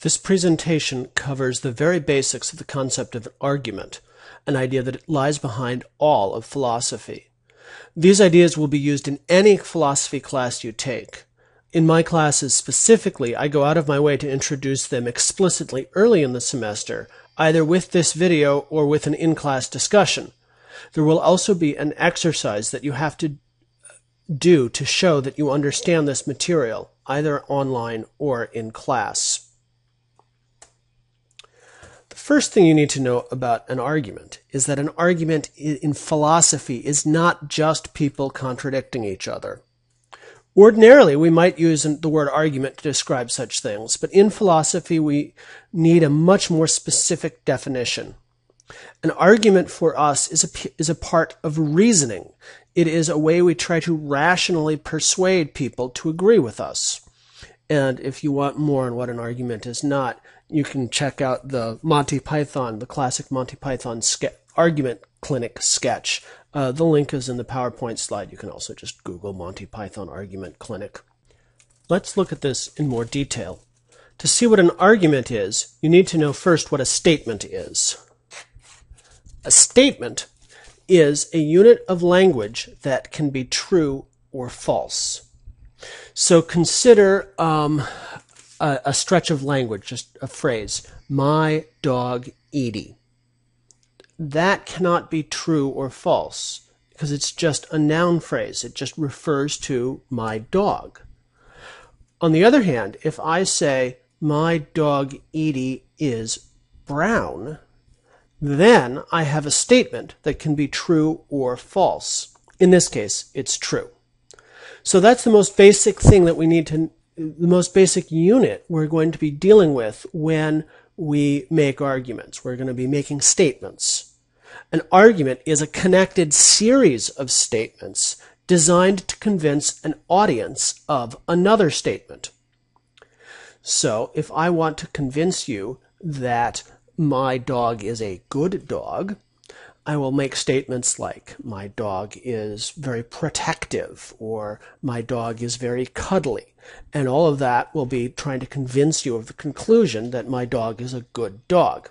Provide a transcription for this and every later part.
This presentation covers the very basics of the concept of an argument, an idea that lies behind all of philosophy. These ideas will be used in any philosophy class you take. In my classes specifically, I go out of my way to introduce them explicitly early in the semester, either with this video or with an in-class discussion. There will also be an exercise that you have to do to show that you understand this material, either online or in class. The first thing you need to know about an argument is that an argument in philosophy is not just people contradicting each other. Ordinarily, we might use the word argument to describe such things, but in philosophy, we need a much more specific definition. An argument for us is a part of reasoning. It is a way we try to rationally persuade people to agree with us. And if you want more on what an argument is not, you can check out the classic Monty Python argument clinic sketch. The link is in the PowerPoint slide. You can also just Google Monty Python argument clinic. Let's look at this in more detail. To see what an argument is, you need to know first what a statement is. A statement is a unit of language that can be true or false. So consider a stretch of language, just a phrase, my dog Edie. That cannot be true or false because it's just a noun phrase. It just refers to my dog. On the other hand, if I say my dog Edie is brown, then I have a statement that can be true or false. In this case, it's true. So that's the most basic thing that we need to, the most basic unit we're going to be dealing with when we make arguments. We're going to be making statements. An argument is a connected series of statements designed to convince an audience of another statement. So if I want to convince you that my dog is a good dog, I will make statements like my dog is very protective or my dog is very cuddly. And all of that will be trying to convince you of the conclusion that my dog is a good dog.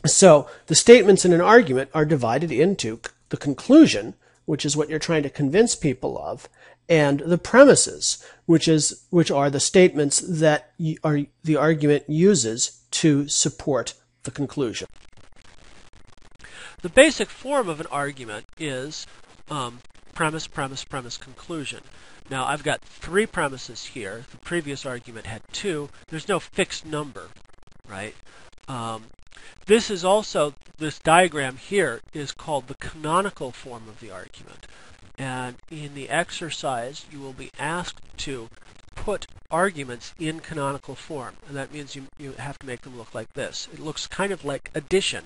So the statements in an argument are divided into the conclusion, which is what you're trying to convince people of, and the premises, which are the statements that the argument uses to support the conclusion. The basic form of an argument is premise, premise, premise, conclusion. Now I've got 3 premises here. The previous argument had 2. There's no fixed number, right? This diagram here is called the canonical form of the argument. And in the exercise, you will be asked to put arguments in canonical form. And that means you have to make them look like this. It looks kind of like addition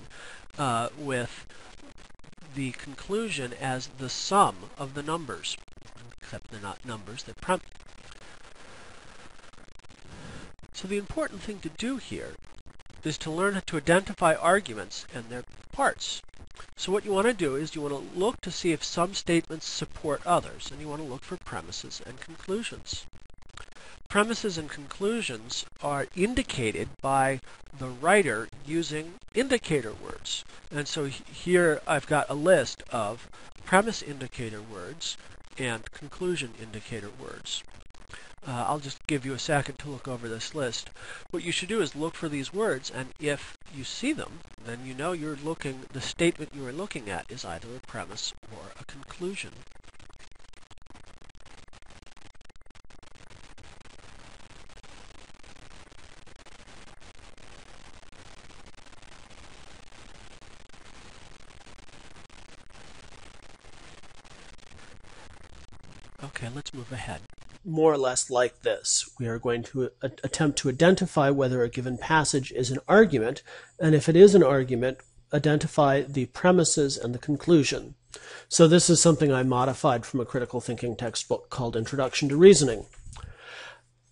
with the conclusion as the sum of the numbers. Except they're not numbers, they're premises. So the important thing to do here is to learn to identify arguments and their parts. So what you want to do is you want to look to see if some statements support others, and you want to look for premises and conclusions. Premises and conclusions are indicated by the writer using indicator words. And so here I've got a list of premise indicator words and conclusion indicator words. I'll just give you a second to look over this list. What you should do is look for these words, and if you see them, then you know the statement you are looking at is either a premise or a conclusion. Okay, let's move ahead. More or less like this. We are going to attempt to identify whether a given passage is an argument, and if it is an argument, identify the premises and the conclusion. So this is something I modified from a critical thinking textbook called Introduction to Reasoning.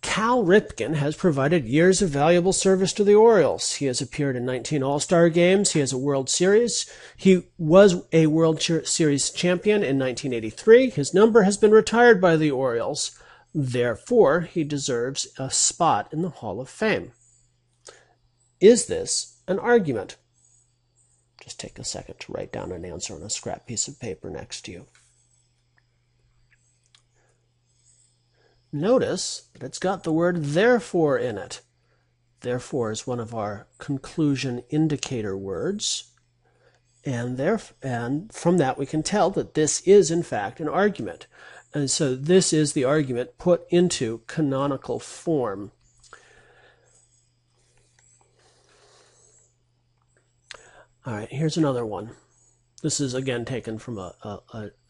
Cal Ripken has provided years of valuable service to the Orioles. He has appeared in 19 All-Star games. He has a World Series. He was a World Series champion in 1983. His number has been retired by the Orioles. Therefore, he deserves a spot in the Hall of Fame. Is this an argument? Just take a second to write down an answer on a scrap piece of paper next to you. Notice that it's got the word therefore in it. Therefore is one of our conclusion indicator words. And from that we can tell that this is in fact an argument. And so this is the argument put into canonical form. All right, here's another one. This is again taken from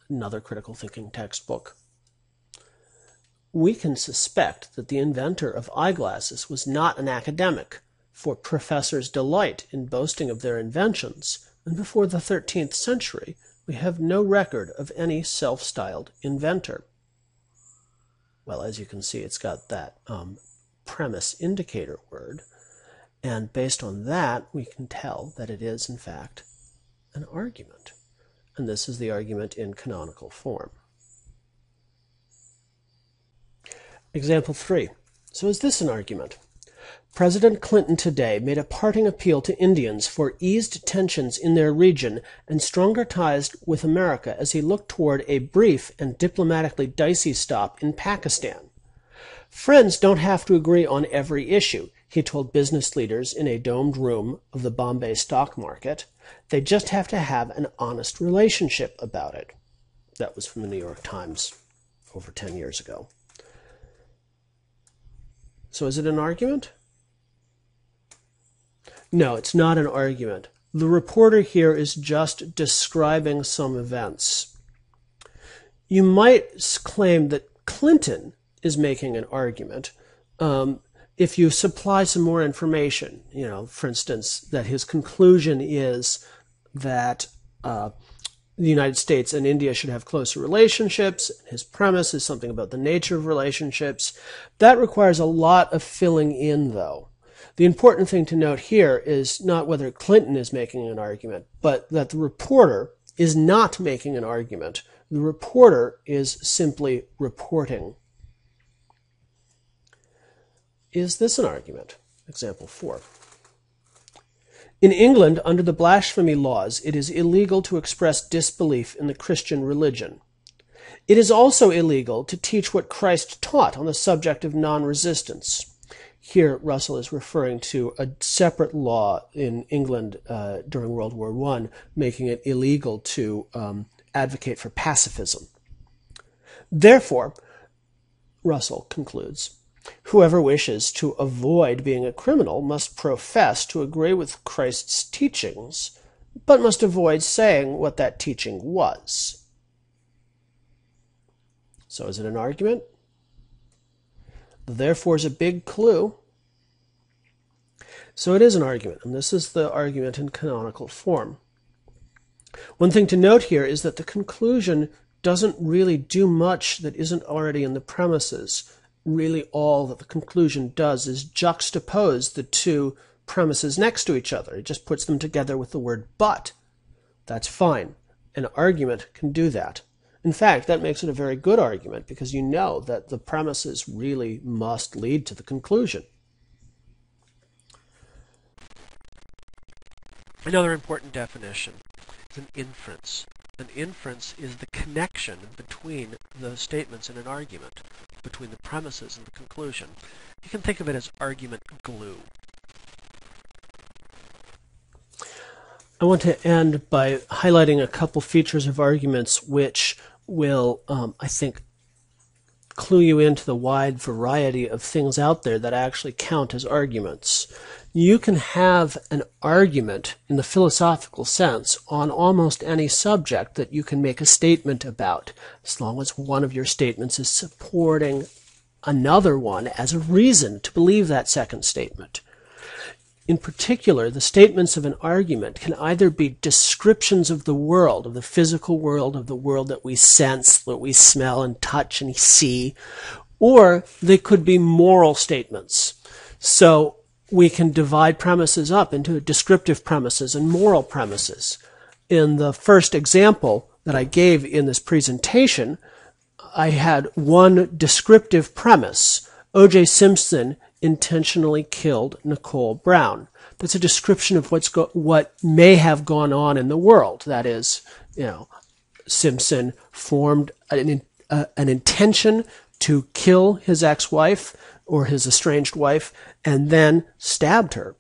another critical thinking textbook. We can suspect that the inventor of eyeglasses was not an academic, for professors delight in boasting of their inventions, and before the 13th century we have no record of any self-styled inventor. Well, as you can see, it's got that premise indicator word, and based on that we can tell that it is in fact an argument. And this is the argument in canonical form. Example 3. So is this an argument? President Clinton today made a parting appeal to Indians for eased tensions in their region and stronger ties with America as he looked toward a brief and diplomatically dicey stop in Pakistan. Friends don't have to agree on every issue, he told business leaders in a domed room of the Bombay stock market. They just have to have an honest relationship about it. That was from the New York Times over 10 years ago. So is it an argument? No, it's not an argument. The reporter here is just describing some events. You might claim that Clinton is making an argument if you supply some more information. You know, for instance, that his conclusion is that the United States and India should have closer relationships. His premise is something about the nature of relationships. That requires a lot of filling in, though. The important thing to note here is not whether Clinton is making an argument, but that the reporter is not making an argument. The reporter is simply reporting. Is this an argument? Example 4. In England, under the blasphemy laws, it is illegal to express disbelief in the Christian religion. It is also illegal to teach what Christ taught on the subject of non-resistance. Here, Russell is referring to a separate law in England during World War I, making it illegal to advocate for pacifism. Therefore, Russell concludes, whoever wishes to avoid being a criminal must profess to agree with Christ's teachings, but must avoid saying what that teaching was. So is it an argument? Therefore is a big clue. So it is an argument, and this is the argument in canonical form. One thing to note here is that the conclusion doesn't really do much that isn't already in the premises. Really all that the conclusion does is juxtapose the two premises next to each other. It just puts them together with the word but. That's fine. An argument can do that. In fact, that makes it a very good argument because you know that the premises really must lead to the conclusion. Another important definition is an inference. An inference is the connection between the statements in an argument, between the premises and the conclusion. You can think of it as argument glue. I want to end by highlighting a couple features of arguments which will, I think, clue you into the wide variety of things out there that actually count as arguments. You can have an argument in the philosophical sense on almost any subject that you can make a statement about, as long as one of your statements is supporting another one as a reason to believe that second statement. In particular, the statements of an argument can either be descriptions of the world, of the physical world, of the world that we sense, that we smell and touch and see, or they could be moral statements. So we can divide premises up into descriptive premises and moral premises. In the first example that I gave in this presentation, I had one descriptive premise. O.J. Simpson intentionally killed Nicole Brown. That's a description of what may have gone on in the world. That is, Simpson formed an intention to kill his ex-wife or his estranged wife and then stabbed her.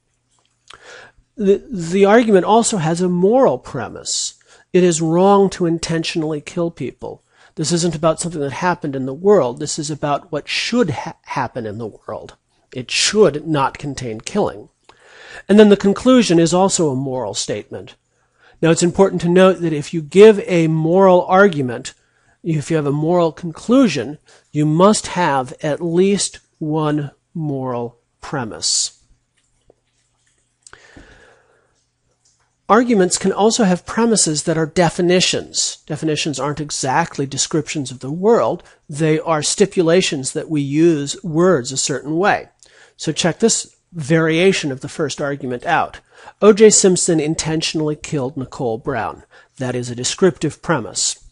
The argument also has a moral premise. It is wrong to intentionally kill people. This isn't about something that happened in the world. This is about what should happen in the world. It should not contain killing. And then the conclusion is also a moral statement. Now, it's important to note that if you give a moral argument, if you have a moral conclusion, you must have at least one moral premise. Arguments can also have premises that are definitions. Definitions aren't exactly descriptions of the world. They are stipulations that we use words a certain way. So check this variation of the first argument out. O.J. Simpson intentionally killed Nicole Brown. That is a descriptive premise.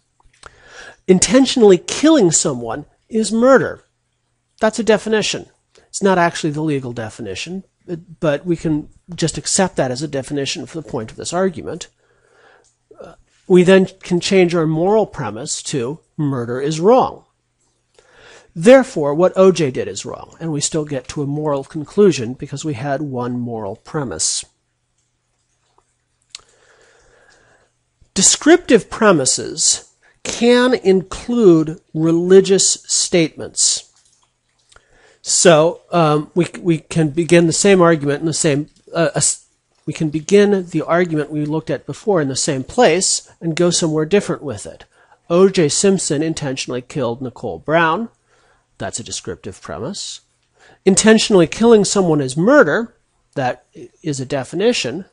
Intentionally killing someone is murder. That's a definition. It's not actually the legal definition, but we can just accept that as a definition for the point of this argument. We then can change our moral premise to murder is wrong. Therefore, what O.J. did is wrong, and we still get to a moral conclusion because we had one moral premise. Descriptive premises can include religious statements. So we can begin the same argument in the same. We can begin the argument we looked at before in the same place and go somewhere different with it. O.J. Simpson intentionally killed Nicole Brown. That's a descriptive premise. Intentionally killing someone is murder. That is a definition.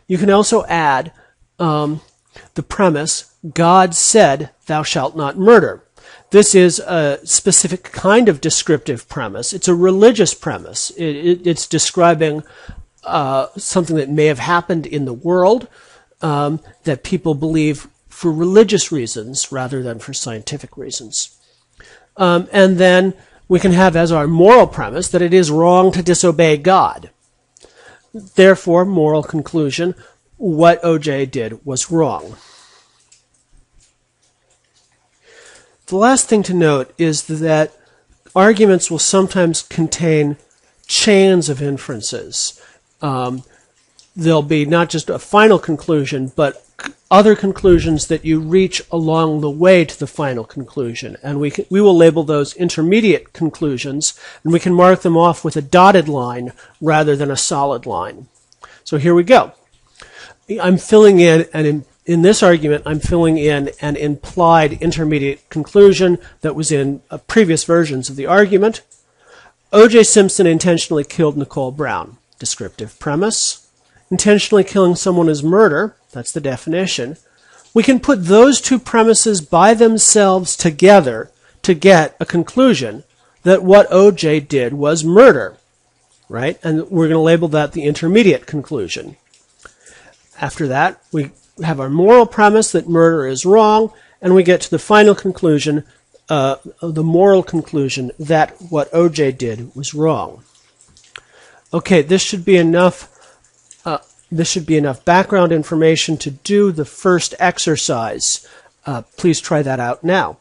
You can also add the premise, God said, thou shalt not murder. This is a specific kind of descriptive premise. It's a religious premise. It's describing something that may have happened in the world that people believe for religious reasons rather than for scientific reasons. And then we can have as our moral premise that it is wrong to disobey God. Therefore, moral conclusion, what O.J. did was wrong. The last thing to note is that arguments will sometimes contain chains of inferences. There'll be not just a final conclusion, but other conclusions that you reach along the way to the final conclusion. And we will label those intermediate conclusions, and we can mark them off with a dotted line rather than a solid line. So here we go. I'm filling in, and in this argument, I'm filling in an implied intermediate conclusion that was in previous versions of the argument. O.J. Simpson intentionally killed Nicole Brown. Descriptive premise. Intentionally killing someone is murder. That's the definition. We can put those two premises by themselves together to get a conclusion that what O.J. did was murder, right? And we're going to label that the intermediate conclusion. After that, we have our moral premise that murder is wrong, and we get to the final conclusion, the moral conclusion that what O.J. did was wrong. Okay, this should be enough. This should be enough background information to do the first exercise. Please try that out now.